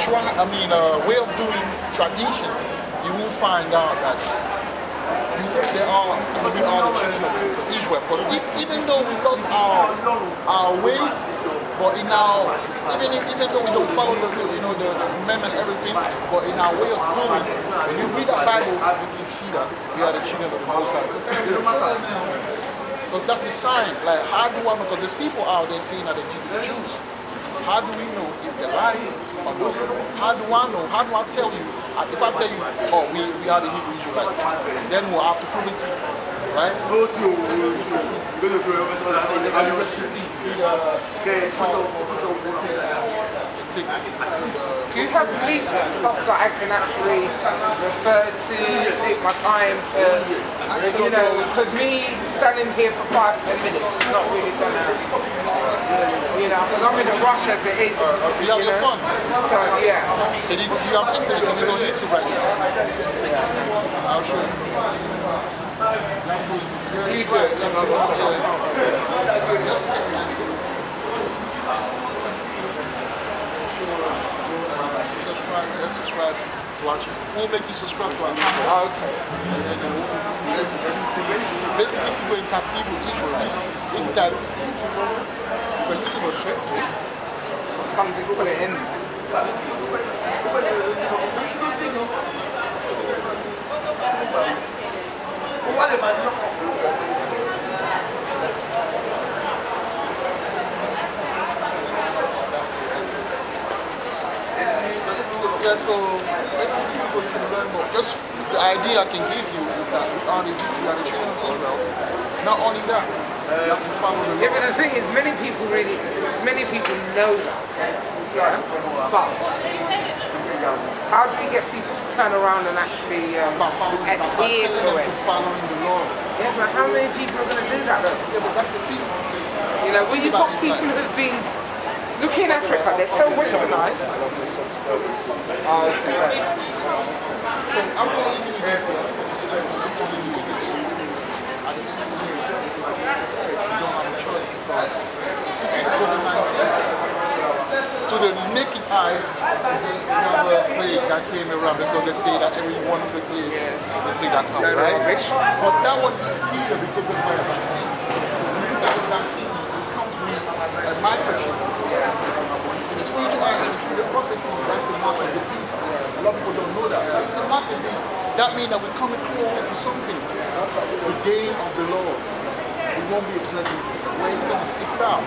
way of doing tradition, you will find out that we are the children of Israel. Because even though we lost our ways, but in our even though we don't follow the commandment and everything, but in our way of doing, when you read the Bible, you can see that we are the children of the Most High. So because that's the sign. Like, how do I know? Because there's people out there saying that they're Jews. How do we know if they're lying or not? How do I know? How do I tell you? If I tell you, oh, we are the Hebrew Israelites, then we'll have to prove it to you, right? Go to do you have beliefs and stuff that I can actually refer to, take my time to, because me standing here for 5-10 minutes is not really gonna, because I'm in a rush as it is. You have your fun. So, yeah. Can you have internet? Can you go on YouTube right now? I'll show you. You do it. Subscribe to our channel. We'll make you subscribe to our channel. Basically, if you go and type Hebrew Israel, it's that YouTube will check something, put it in. Yeah, so basically people should learn more. Just the idea I can give you is that we are the children of Israel. Not only that, you have to follow the law. Yeah, but the thing is, many people know that. Yeah. But how do we get people to turn around and actually adhere to it? Following the law. Yeah, but how many people are going to do that? Yeah, but that's the thing. When you've got people who've been, look in Africa, they're so westernized. I'm going to give you this. At the end of the year, you don't have a choice because you see COVID-19. To the naked eyes, you have a plague that came around because they say that every 100 years the plague that comes, right? But that one is here because of my vaccine. When you got the vaccine, it comes with a microchip. In the spiritual eye, through the prophecy, that's the mark of the beast. A lot of people don't know that. So if the mark of the beast, that means that we're coming close to something. The day of the Lord. It won't be a pleasant where He's going to sift out.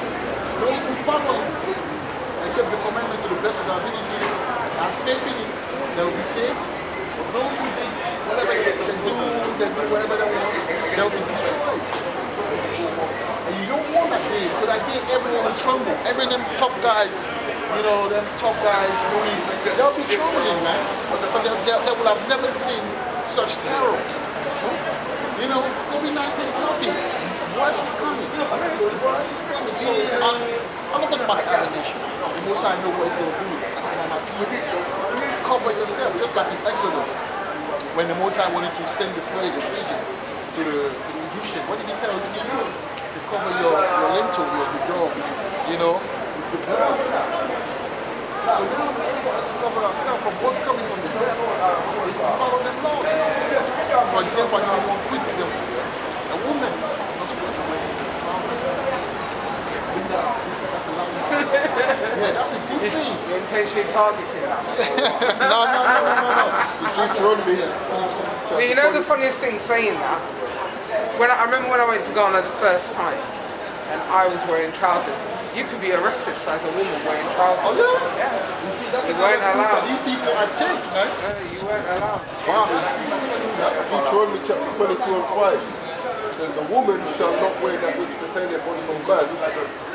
Those who follow Him and keep the commandment to the best of their ability and faith in Him, they will be saved. But those who do whatever they do whatever they want, they will be destroyed. And you don't want that day, because that day everyone will tremble. Every them top guys, them top guys, they'll be trembling, man. But they will have never seen such terror. COVID-19 coffee. Worse is coming. Worse is coming. So I'm not talking about the ammunition. The most I know what it's going to do. Cover yourself, just like in Exodus. When the Most High wanted to send the plague of Egypt to the Egyptians, what did He tell us to do? To cover your lintel, your door, with the blood. So we don't have to cover ourselves from what's coming from the devil. If we follow the laws. For example, I give you one quick example. A woman not supposed to wear trousers. Yeah, that's a good thing. In case you're targeting that. No. The funniest thing saying that, I remember when I went to Ghana the first time and I was wearing trousers, you could be arrested as a woman wearing trousers. Oh yeah? Yeah. You see, that's weren't allowed. These people are kids, man. You weren't allowed. Wow. Deuteronomy chapter 22 and 5 says, the woman shall not wear that which pertaineth unto a man,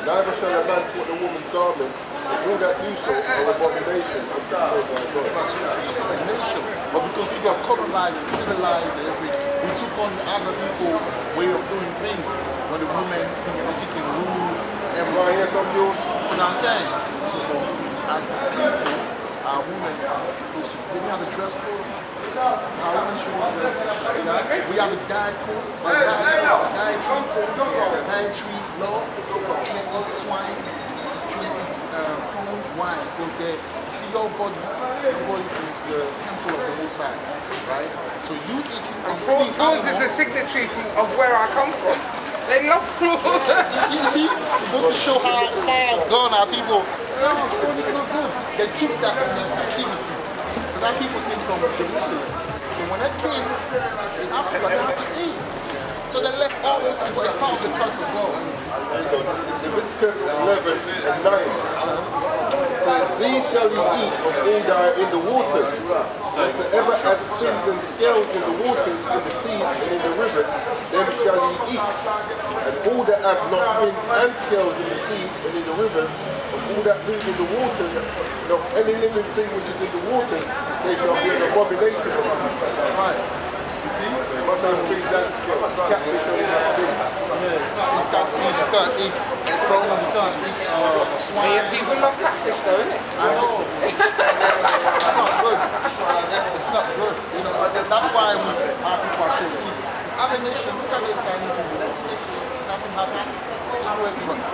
neither shall a man put the woman's garment, but all that do so are abomination unto the Lord thy God. Abomination. But because people are colonized and civilized and everything, we took on other people's way of doing things. When the women can rule everything. Right, yes, I'm yours. You know what I'm saying? As people, our women are supposed to, we have a dress code. Our women should dress. We have a diet code, a dietary law. You can't eat swine, you can't eat prawn, Why? Because you see your body is the temple of the Most High, right? So you eating unclean Yours is a animal. signatory of where I come from. They love food. You see, it goes to show how far gone our people. No, food is not good. They keep that in their captivity. Because our people came from Jerusalem. So when they came in Africa, they had to eat. So they left all those things, but it's part of the curse of God. There you go. This is Leviticus 11, verse 9. Says, these shall ye eat of all that are in the waters. Whatsoever has fins and scales in the waters, in the seas, and in the rivers, them shall ye eat. And all that have not fins and scales in the seas and in the rivers, and all that move in the waters, not any living thing which is in the waters, they shall be an abomination unto you. Right. You see? They must have fins and scales. Catfish only have fins. Yeah, you can't feed, you can't eat prawns, you can't eat swine. Yeah, people love catfish though, isn't it? I know. It's not good. It's not good. You know, that's why our people are so sick. Other nation, look at the Chinese people. Nothing happens.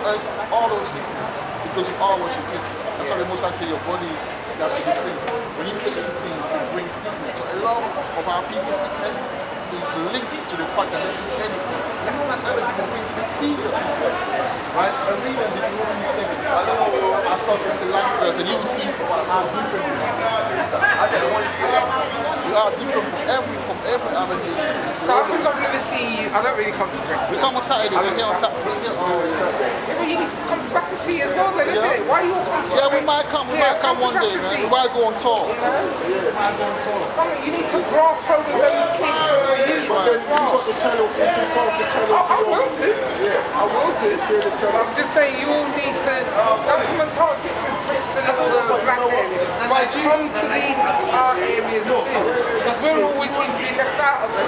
First, all those sickness, because you are what you eat. That's why the most I say your body has to do things. When you eat these things, it brings sickness. So a lot of our people's sickness is linked to the fact that they eat anything. You know that other people bring the fever, right? I read in Deuteronomy 7. I saw the last verse, and you will see how different we are. We are different from every other nation. So how come I've never seen you? I don't really come to Brexit. We come on Saturday, we're here on Saturday. Yeah, but you need to come to Battersea as well then, isn't it? Why are you all coming to Yeah, we might come one day, man. We might go on tour. You need some grass holding those kids. But then you got the channel, so you can pass the channel to I will do. Yeah. I will do. Share the channel. I'm just saying you all need to come and target Brixton and all the black areas. Come to these our areas too. Because we always seem to be left out of it.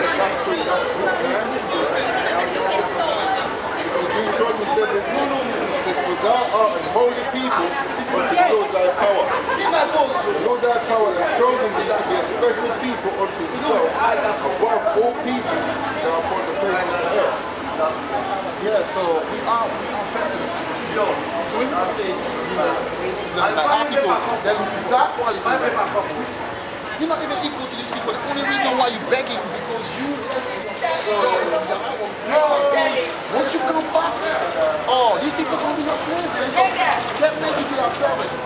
Deuteronomy 7:6 says, for thou art an holy people unto the Lord thy power. The Lord thy power has chosen thee to be a special people unto himself above all people that are upon the face of the earth. Yeah, so we are better. So when people say, racism, like our people, they're looking for equality. You're not even equal to these people. The only reason why you're begging is because you once you come back, these people are going to be your slaves. Get men to be our servants.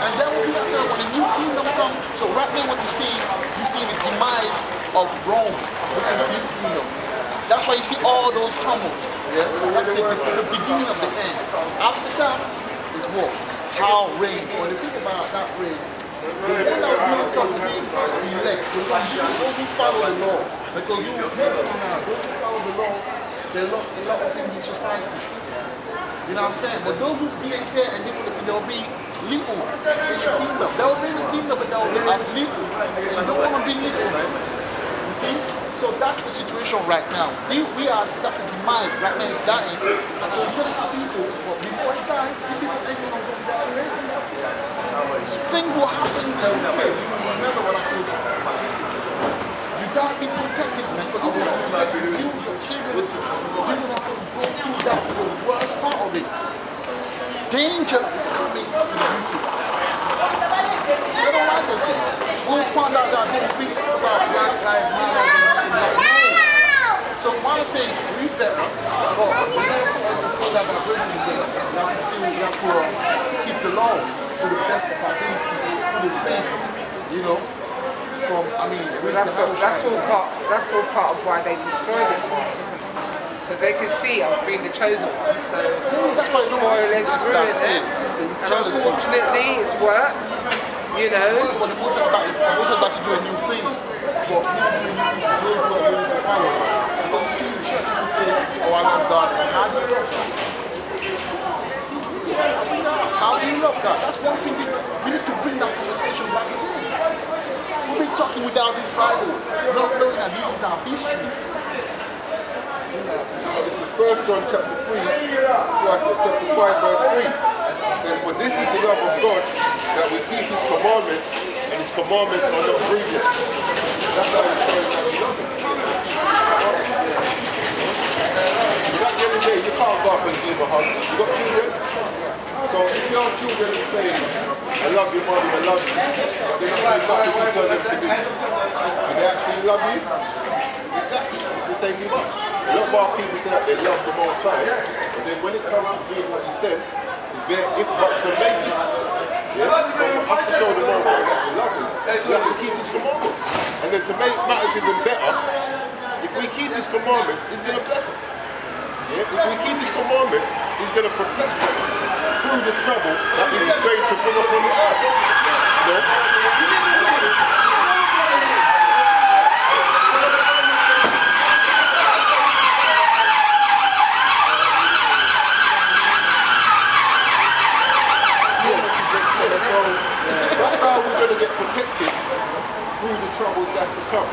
And then will be our servants when the new kingdom comes. So right now what you see the demise of Rome, which is this kingdom. That's why you see all those tumults. Yeah? That's the beginning of the end. After that is war. How reign. When you think about that reign, the one that builds up the elect, those who follow the law. Because you will hear from now, those who follow the law, they lost a lot of things in society. You know what I'm saying? But those who didn't care and didn't believe, they'll be little in the kingdom. They'll be in the kingdom, but they'll be as little. And they don't want to be little, man. You see? So that's the situation right now. We are, that's the demise. Right now it's dying. So just people, but before it dies, these people ain't going to go back to it. Things will happen in the UK. Remember what I told you. You gotta be protected, man. Because if you don't protect you, your children, you're gonna have to go through that, the worst part of it. Danger is coming to the UK. They don't like us here. We'll find out that they think about Black Lives Matter and like that. So what I say is we better, but we don't feel that we're bringing together. We have to keep the law to the best of our ability, to the faith, from, that's all part of why they destroyed it. So they could see us being the chosen ones. So spoilers ruin it. And unfortunately it's worked, But the most about to do a new thing. But we need to do a new thing for those who are willing to follow. Because you see the church people say, I love God. How do you love God? How do you love God? That's one thing we need to bring that conversation back again. We've been talking without this Bible, not knowing that this is our history. This is 1 John chapter 3, chapter 5, verse 3. It says, for this is the love of God, that we keep his commandments, and his commandments are not grievous. That's how it's going to be. You're not getting there, you can't go up and give a hug. You got children? So if your children are saying, I love you, mommy, I love you, but they're not doing nothing you tell them to do, do they actually love you? Exactly. It's the same with us. A lot of our people say that they love the Most High, but then when it comes to doing what he says, it's bare if buts and maybes. Yeah? So for us to show the Most High that we love him, we have to keep his commandments. And then to make matters even better, if we keep his commandments, he's going to bless us. Yeah? If we keep his commandments, he's going to protect us through the trouble that he's going to bring upon the earth. You know? That's how we're going to get protected through the troubles that's to come.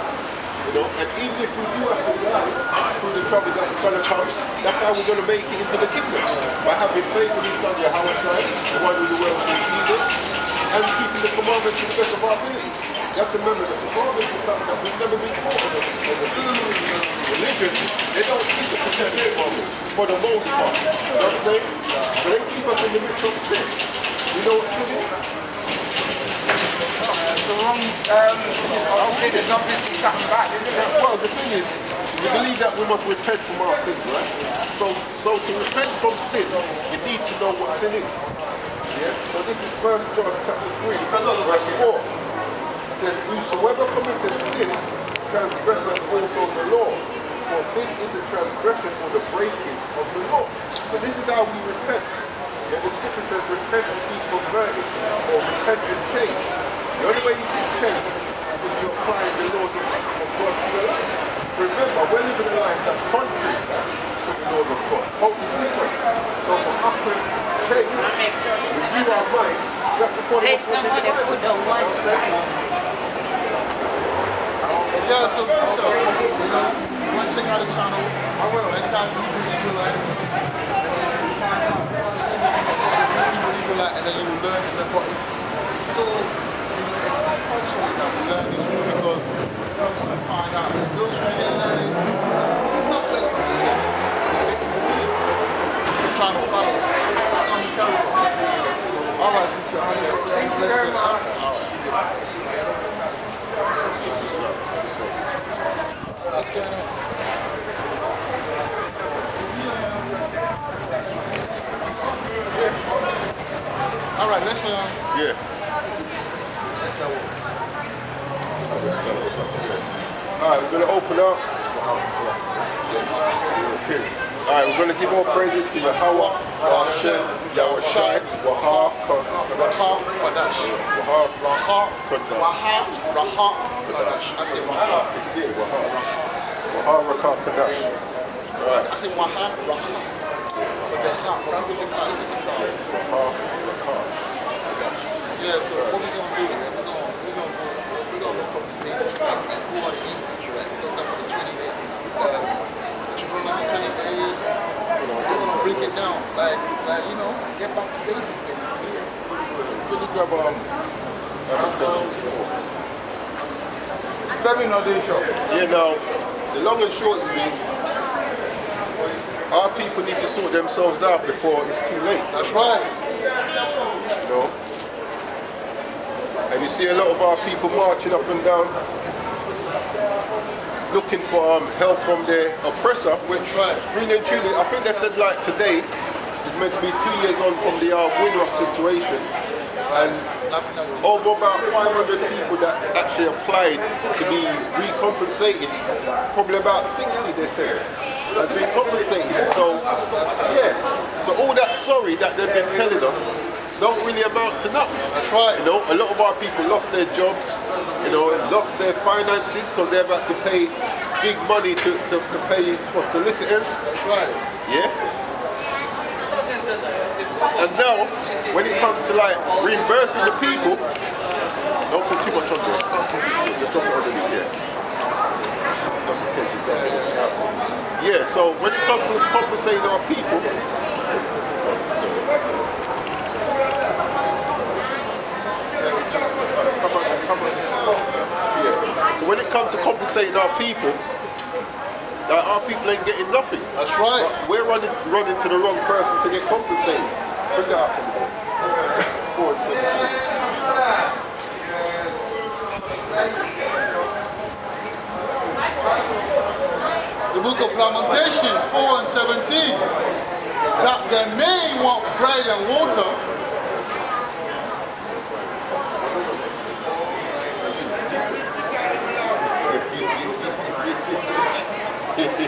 You know, and even if we do have to die through the troubles that's going to come, that's how we're going to make it into the kingdom. By having faith in his son, Yahweh Shai, the one who the world called Jesus, and keeping the commandments to the best of our abilities. You have to remember that the commandments is something that we've never been taught as a religion. They don't keep the commandments for the most part. You know what I'm saying? But they keep us in the midst of sin. You know what sin is? The wrong, there's obviously something bad, isn't it? Well, the thing is, we believe that we must repent from our sins, right? So to repent from sin, you need to know what sin is. Yeah? So this is 1 John chapter 3, verse 4. It says, whosoever committeth sin, transgresseth also the law. For sin is the transgression or the breaking of the law. So this is how we repent. Yeah, the scripture says repent and be converted, or repent and change. The only way you can change is if you're applying the laws of God to your life. Remember, we're living a life that's contrary to the laws of God, totally different. So for us to change, renew our mind, we have to follow what's in the Bible. Yeah, so sister, you know, you want to check out the channel, I will. Next time you do like, and then you learn what is so, you know, it's compulsory that we learn this truth because once we find out that those who are learning, it's not just learning, they can believe. We're trying to follow it. All right, sister. Thank you very much. What's going on? All right, let's Yeah. Alright, we're going to open up. Okay. Alright, we're going to give all praises to Yahweh, Hashem, Yahweh Shai, Waha, Kodash. I say Waha. Yeah, Waha, Rakah, Kodash. Alright. I say Waha, Raha. Yeah, so what we're going to do is we're going to look from the basics like who are the English, right? Because I'm on 28. Triple number 28. We're going to break it down, like you know, get back to basic, basically. Really grab Let me know this show. Yeah, now, the long and short of this, our people need to sort themselves out before it's too late. That's right. You know? And you see a lot of our people marching up and down, looking for help from their oppressor. Which, really and truly, I think they said like today is meant to be 2 years on from the Windrush situation. And over about 500 people that actually applied to be recompensated, probably about 60 they said, has been compensated. So, yeah. So all that sorry that they've been telling us don't really amount to nothing. That's right. You know, a lot of our people lost their jobs, you know, lost their finances because they've had to pay big money to pay for solicitors. That's right. Yeah. And now, when it comes to like reimbursing the people, don't put too much on there. Just drop it underneath, yeah. Just in case it does. Yeah, so when it comes to compensating our people, so when it comes to compensating our people ain't getting nothing. That's right. But we're running to the wrong person to get compensated. Bring that up for me. The book of Lamentation 4 and 17. That they may want bread and water.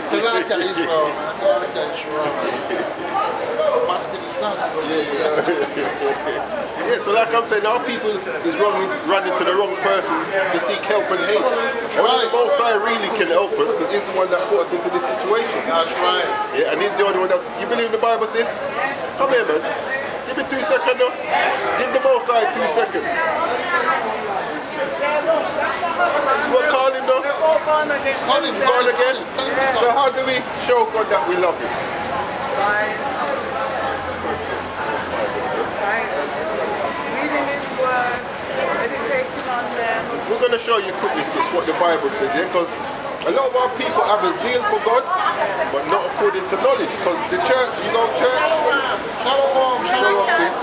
Salaka Israel, man. Salaka Israel. Must be the sun. Yeah, so like I'm saying, our people is running to the wrong person to seek help and hate. Only the Most High really can help us because he's the one that put us into this situation. That's right. Yeah, and he's the only one that's... You believe the Bible, sis? Come here, man. Give me 2 seconds, though. Give the Most High 2 seconds. You want to call him, though? Call him. Born again? So how do we show God that we love him? Reading his words, meditating on them. We're going to show you quickly, sis, what the Bible says, yeah? Because a lot of our people have a zeal for God, but not according to knowledge. Because the church, you know, church. Shalom, sis.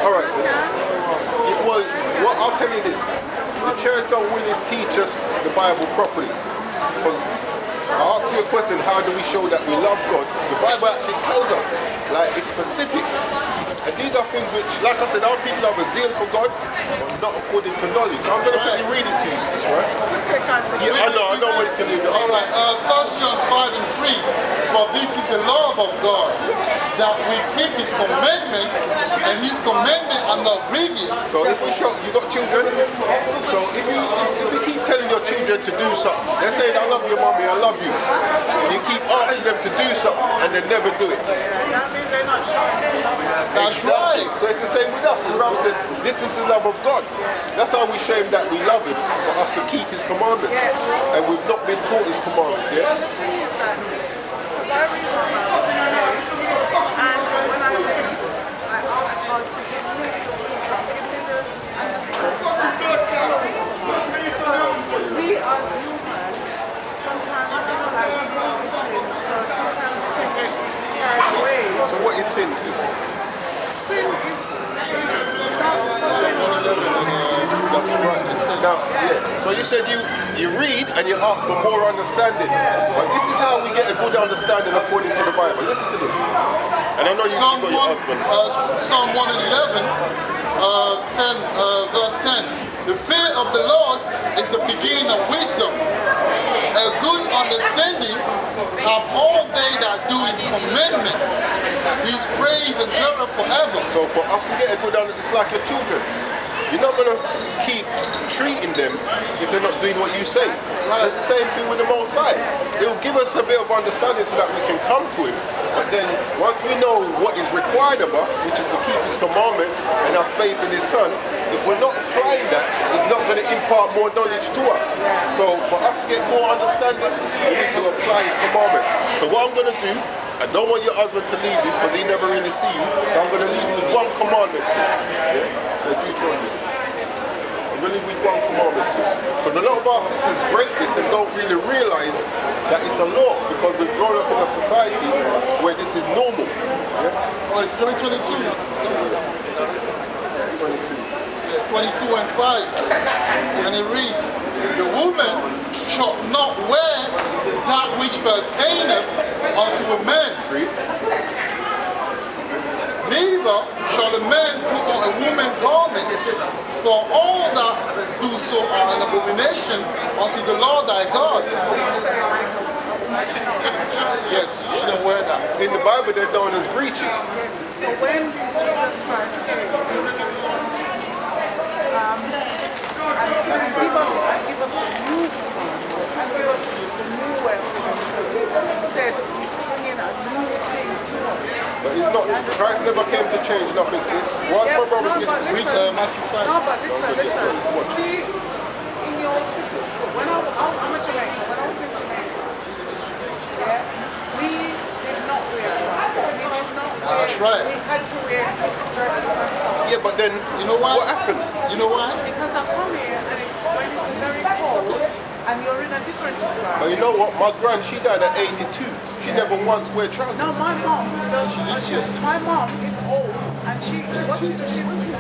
All right, sis. Yeah, well, I'll tell you this. The church don't really teach us the Bible properly. Because I asked you a question, how do we show that we love God? The Bible actually tells us, like, it's specific. And these are things which, like I said, our people have a zeal for God, but not according to knowledge. I'm going to quickly read it to you, sis, right? Yeah, I know what you can do. All right, 1 John 5 and 3. For this is the love of God, that we keep his commandment, and his commandment are not grievous. So if we show, you got children, so if you keep telling your children to do something, they're saying, I love you, mommy, I love you. And you keep asking them to do something, and they never do it. That means they're not showing. That's right. So it's the same with us. The Bible said, this is the love of God. That's how we show him that we love him, for us to keep his commandments. And we've not been taught his commandments, yeah? Well, the thing is that, because I read my Bible, and when I read, I ask God to give me the wisdom, give me the understanding. Because we as humans, sometimes, like, we sin, so sometimes we can get carried away. So what is sin, sis? Sin is not following God. Now, yeah. So you said you read and you ask for more understanding. But this is how we get a good understanding according to the Bible. Listen to this. And I know you got your husband. Psalm 111, verse 10. The fear of the Lord is the beginning of wisdom. A good understanding have all they that do his commandment. His praise endureth forever. So for us to get a good understanding, it's like your children. You're not going to keep treating them if they're not doing what you say. It's the same thing with the Most High. He'll give us a bit of understanding so that we can come to him. But then once we know what is required of us, which is to keep his commandments and have faith in his son, if we're not applying that, he's not going to impart more knowledge to us. So for us to get more understanding, we need to apply his commandments. So what I'm going to do, I don't want your husband to leave you because he never really see you. So I'm going to leave you with one commandment, sis. Yeah? Deuteronomy. I'm going to leave you with one commandment, sis. Because a lot of our sisters break this and don't really realize that it's a law because we've grown up in a society where this is normal. Yeah? Like 2022. 22 and 5. And it reads, the woman shall not wear that which pertaineth unto a man. Neither shall a man put on a woman garments, for all that do so are an abomination unto the Lord thy God. Yes, she don't wear that. In the Bible, they're known as breeches. So when Jesus Christ came, and give us the new and give us the new way of living, because he said he's bringing a new thing to us. But he's not, Christ never came to change nothing, sis. What's my brother Read Matthew 5. No, but listen. See, in your city, when I'm a Jamaican, when I was in Jamaica, yeah, we did not wear clothes. We did not wear, That's right. We had to wear dresses and stuff. Yeah, but then, You know why? what happened? You know why? Because I come here and it's when it's very cold and you're in a different But environment. you know what? My grand, she died at 82. She never once wear trousers. No, my mom does. My mom is old and she what she does,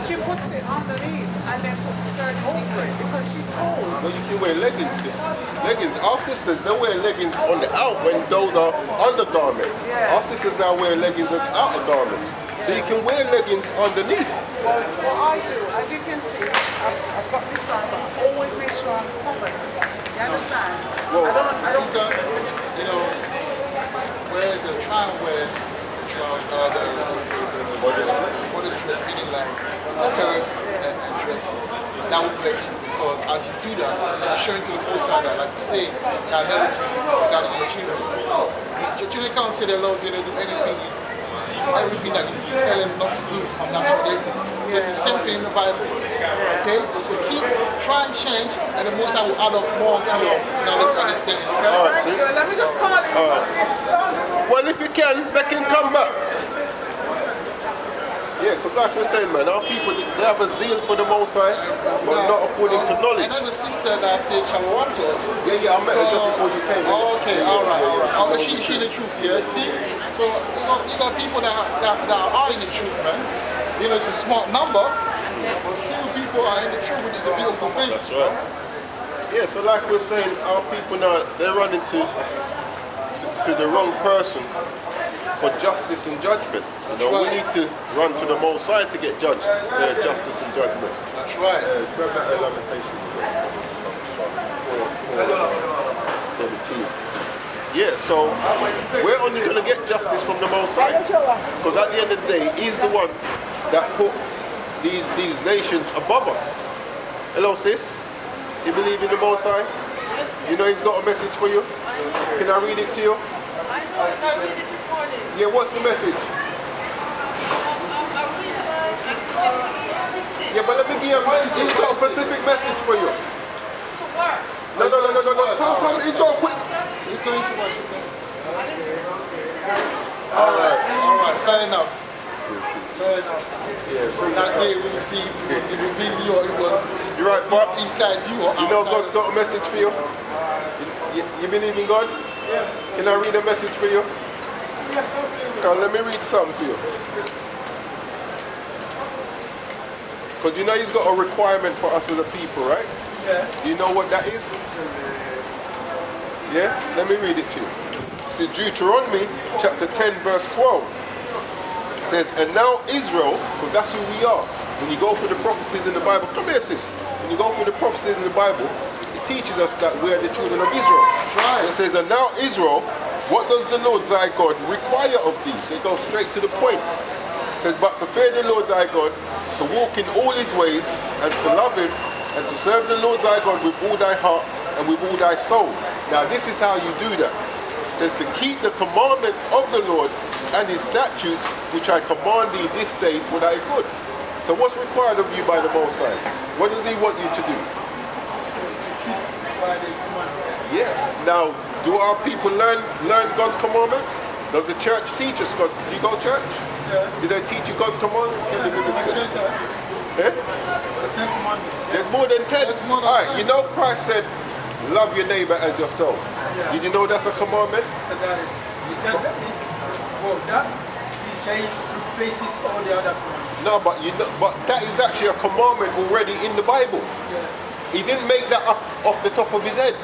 she she puts it underneath and then puts the skirt over it because she's cold. No, you can wear leggings, sis. Leggings. Our sisters, they wear leggings on the out when those are undergarment. Yeah. Our sisters now wear leggings as outer garments. So you can wear leggings underneath. Well, what I do, as you can see, I've got this on, but I always make sure I'm covered. You understand? Well, I don't. These are, you know, where they're trying to wear what is dress, meaning like skirt and dresses. That will bless you because as you do that, you're showing to the full side that, like you say, the analogy, you got your children. Your children can't say they love you, they do everything that you tell them not to do. That's what they do. So it's the same thing in the Bible. Okay? So try and change, and the Most High will add up more to your knowledge and understanding. Okay? All right, sis. Let me just call it. Well, if you can, they can come back. Yeah, because like we're saying, man, our people, they have a zeal for the Most High, but not according to knowledge. And there's a sister that said Shalom to us. Yeah, I met her just before you came. Oh, okay, all right. Oh, she the truth, yeah. See, so you got people that are in the truth, man. You know, it's a smart number, but still people are in the truth, which is a beautiful thing. That's right. Yeah, so like we're saying, our people now, they're running to the wrong person for justice and judgment. You know, we need to run to the Most High to get justice and judgment. That's right. Grab that Lamentation 17. Yeah, so we're only going to get justice from the Most High. Because at the end of the day, He's the one that put these nations above us. Hello, sis. You believe in the Most High? You know He's got a message for you? Can I read it to you? I read it this morning. Yeah, what's the message? Yeah, but let me give you he's got a specific message for you. To work. No. Come, he's got a quick. He's going to work. All right, fair enough. Yeah, That day we received, was it revealed you or it was you're right, Pops. inside you or outside? You know God's got a message for you? You believe in God? Yes. Can I read a message for you? Yes, okay. Come, let me read something to you. Because you know He's got a requirement for us as a people, right? Yeah. Do you know what that is? Yeah? Let me read it to you. See, Deuteronomy chapter 10 verse 12 says, and now Israel, because that's who we are. When you go through the prophecies in the Bible, come here sis. When you go through the prophecies in the Bible, it teaches us that we are the children of Israel. Right. It says, and now Israel, what does the Lord thy God require of thee? So it goes straight to the point. It says, but to fear the Lord thy God, to walk in all His ways, and to love Him, and to serve the Lord thy God with all thy heart and with all thy soul. Now this is how you do that. It says to keep the commandments of the Lord and His statutes, which I command thee this day for thy good. So what's required of you by the Most High? What does He want you to do? Yes. Now, do our people learn God's commandments? Does the church teach us God? Do you go to church? Yeah. Did they teach you God's commandments? Eh? The 10 Commandments. There's more than 10. There's more than All right, 10. you know Christ said, love your neighbor as yourself. Yeah. Did you know that's a commandment? That is, he said that he says replaces all the other commandments. No, but but that is actually a commandment already in the Bible. Yeah. He didn't make that up off the top of his head.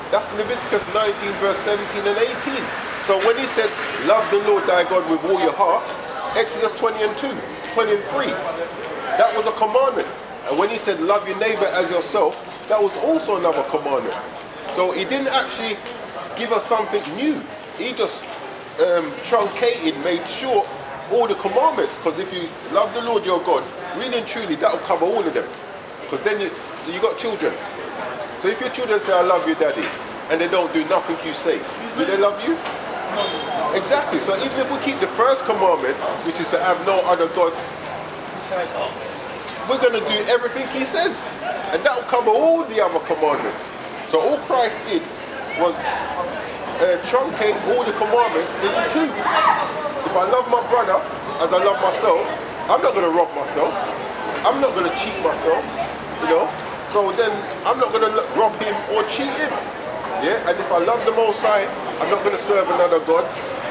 That's Leviticus 19 verse 17 and 18. So when he said, love the Lord thy God with all your heart, Exodus 20 and 2, 20 and 3, that was a commandment. And when he said, love your neighbor as yourself, that was also another commandment. So he didn't actually give us something new. He just truncated, made short all the commandments. Because if you love the Lord your God, really and truly, that will cover all of them. Because then you got children. So if your children say, I love you, daddy, and they don't do nothing you say, do they love you? Exactly. So even if we keep the first commandment, which is to have no other gods, we're going to do everything He says. And that will cover all the other commandments. So all Christ did was truncate all the commandments into two. If I love my brother as I love myself, I'm not going to rob myself. I'm not going to cheat myself, you know. So then I'm not going to rob him or cheat him. Yeah, and if I love the Most High, I'm not going to serve another God.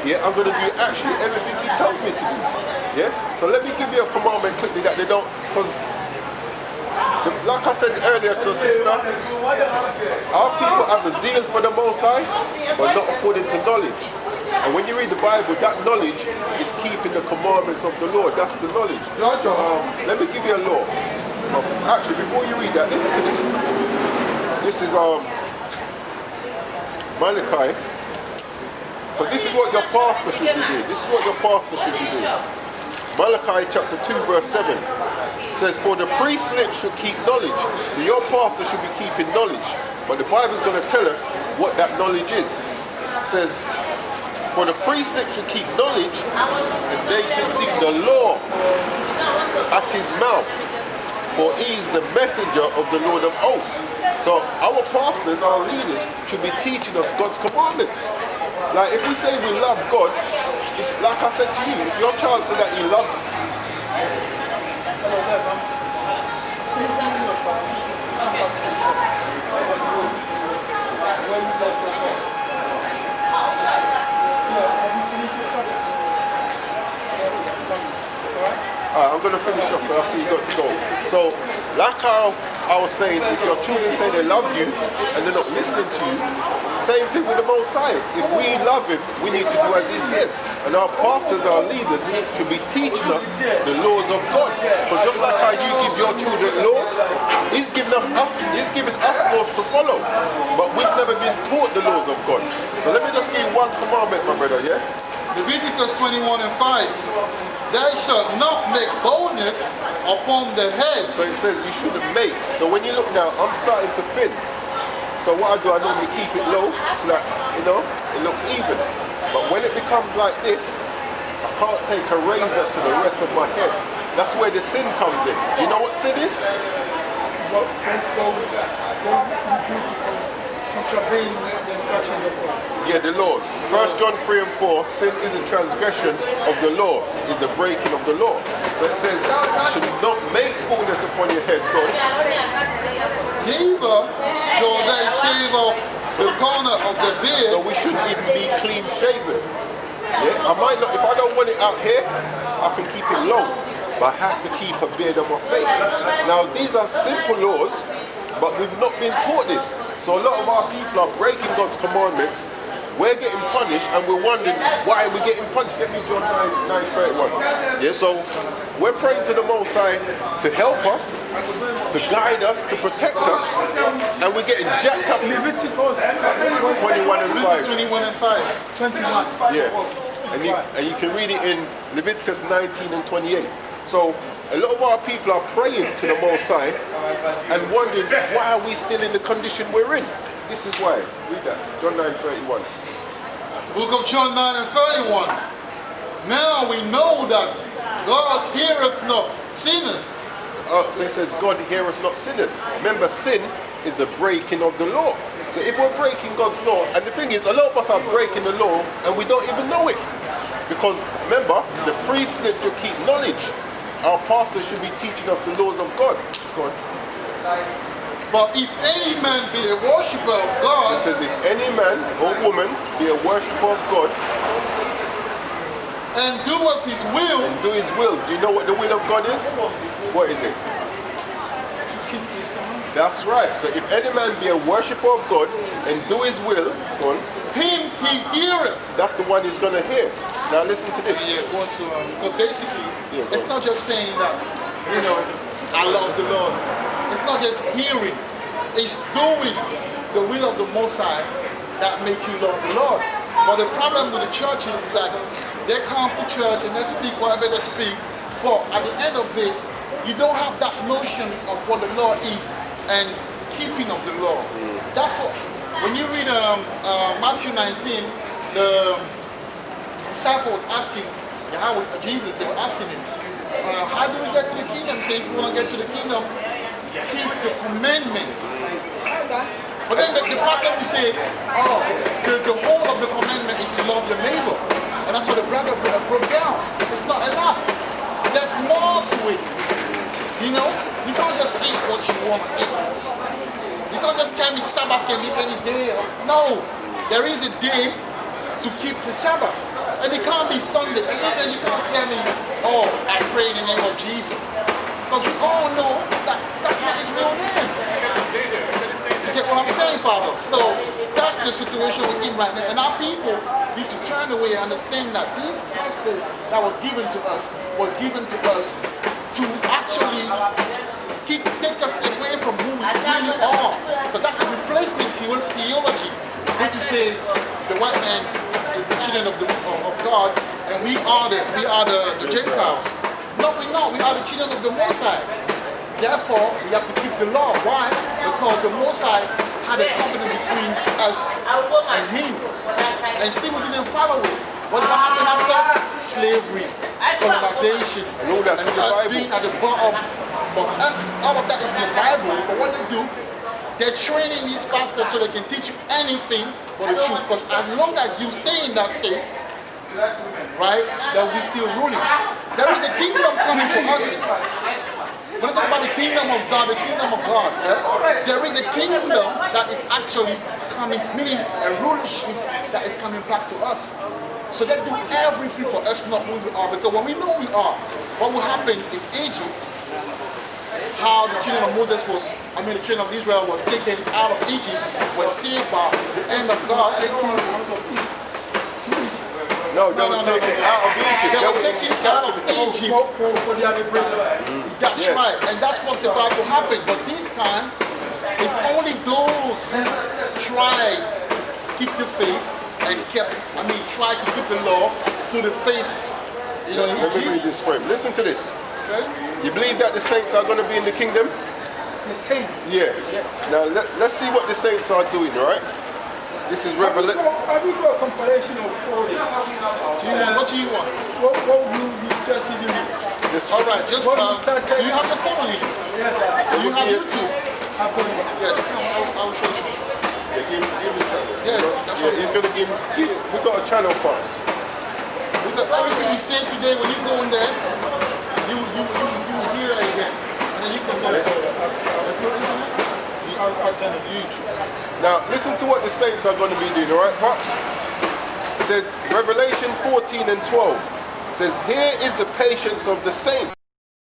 Yeah, I'm going to do actually everything He told me to do. Yeah? So let me give you a commandment quickly that they don't, because like I said earlier to a sister, our people have a zeal for the Most High, but not according to knowledge. And when you read the Bible, that knowledge is keeping the commandments of the Lord. That's the knowledge. Let me give you a law. Actually, before you read that, listen to this. This is Malachi. But this is what your pastor should be doing. This is what your pastor should be doing. Malachi chapter 2 verse 7 says, for the priest's lips should keep knowledge. So your pastor should be keeping knowledge. But the Bible is going to tell us what that knowledge is. It says, for the priest's lips should keep knowledge, and they should seek the law at his mouth. For he is the messenger of the Lord of hosts. So our pastors, our leaders, should be teaching us God's commandments. Like if we say we love God, like I said to you, if your child said that he loved I'm going to finish off, but I see you got to go. So, like how I was saying, if your children say they love you and they're not listening to you, same thing with the Most High. If we love him, we need to do as he says. And our pastors, our leaders, should be teaching us the laws of God. Because just like how you give your children laws, he's giving us laws to follow. But we've never been taught the laws of God. So let me just give you one commandment, my brother, yeah? Leviticus 21 and 5. Thou shalt not make boldness upon the head. So it says you shouldn't make. So when you look now, I'm starting to thin. So what I do, I normally keep it low so that, it looks even. But when it becomes like this, I can't take a razor to the rest of my head. That's where the sin comes in. You know what sin is? Contravene the instructions of God. Yeah, the laws. 1 John 3 and 4, sin is a transgression of the law, is a breaking of the law. So it says, you should not make baldness upon your head, God. Neither shall they shave off the corner of the beard. So we shouldn't even be clean shaven. Yeah, I might not, if I don't want it out here, I can keep it long. But I have to keep a beard on my face. Now these are simple laws, but we've not been taught this. So a lot of our people are breaking God's commandments. We're getting punished and we're wondering why we're getting punished. Get me John 9:31. Yeah, so we're praying to the Most High to help us, to guide us, to protect us, and we're getting jacked up. Leviticus 21 and 5. 21 and 5. 21. Yeah. And you can read it in Leviticus 19 and 28. So a lot of our people are praying to the Most High and wondering why are we still in the condition we're in. This is why. Read that. John 9:31. Book of John 9 and 31. Now we know that God heareth not sinners. So it says God heareth not sinners. Remember, sin is a breaking of the law. So if we're breaking God's law, and the thing is, a lot of us are breaking the law and we don't even know it. Because remember, the priest should keep knowledge. Our pastor should be teaching us the laws of God. God. But if any man be a worshipper of God, It says if any man or woman be a worshipper of God and doeth his will, and do his will. Do you know what the will of God is? What is it? To keep his commandments. That's right. So if any man be a worshipper of God and do his will, go on, him he heareth. that's the one he's going to hear. Now listen to this. Yeah, going to because basically, Yeah, go it's not just saying that, I love the Lord. It's not just hearing. It's doing the will of the Most High that make you love the Lord. But the problem with the churches is that they come to church and they speak whatever they speak, but at the end of it, you don't have that notion of what the law is and keeping of the law. That's what, when you read Matthew 19, the disciples asking Jesus, they were asking him, how do we get to the kingdom? He said, if you want to get to the kingdom, keep the commandments. But then the pastor will say, the whole of the commandment is to love your neighbor. And that's what the brother broke down. It's not enough. There's more to it. You can't just eat what you want to eat. You can't just tell me Sabbath can be any day. No, there is a day to keep the Sabbath. And it can't be Sunday. And even you can't tell me, oh, I pray in the name of Jesus. Because we all know that that's not his real name. You get what I'm saying, Father? So that's the situation we're in right now. And our people need to turn away and understand that this gospel that was given to us to actually take us away from who we really are. But that's a replacement theology, which is say the white man is the children of God, and we are the Gentiles. No, we're not. We are the children of the Most High. Therefore, we have to keep the law. Why? Because the Most High had a covenant between us and Him. And see, we didn't follow it. What happened after? Slavery, colonization, And all that's in the us Bible. being at the bottom. But us, all of that is in the Bible. But what they do, they're training these pastors so they can teach you anything but the truth. Because as long as you stay in that state, right, they'll be still ruling. There is a kingdom coming for us. When I talk about the kingdom of God, there is a kingdom that is actually coming, meaning a rulership that is coming back to us. So they do everything for us not who we are. Because when we know we are, what will happen in Egypt, how the children of the children of Israel was taken out of Egypt, was saved by the end of God. No, they were taken out of Egypt. They were taken out of Egypt. For the liberation. That's Yes. right, and that's what's about to happen. But this time, it's only those who tried to keep the faith and tried to keep the law through the faith. Let me read this for him. Listen to this. Okay? You believe that the saints are going to be in the kingdom? The saints. Yeah. Now let's see what the saints are doing, all right? This is Revelation. Have you got a compilation of all this? What do you want? What you just giving me? All right, just What you started- do you have the phone on you? Yes, Do you have YouTube? I've got it. Yes, I will show you. Yes, that's Yeah, what he's going to give. We got a channel pass. Because everything we say today, when you go in there, you hear it again. And then you can go. I'll tell you. Now listen to what the saints are going to be doing, all right, Pops? It says Revelation 14 and 12. It says, here is the patience of the saints.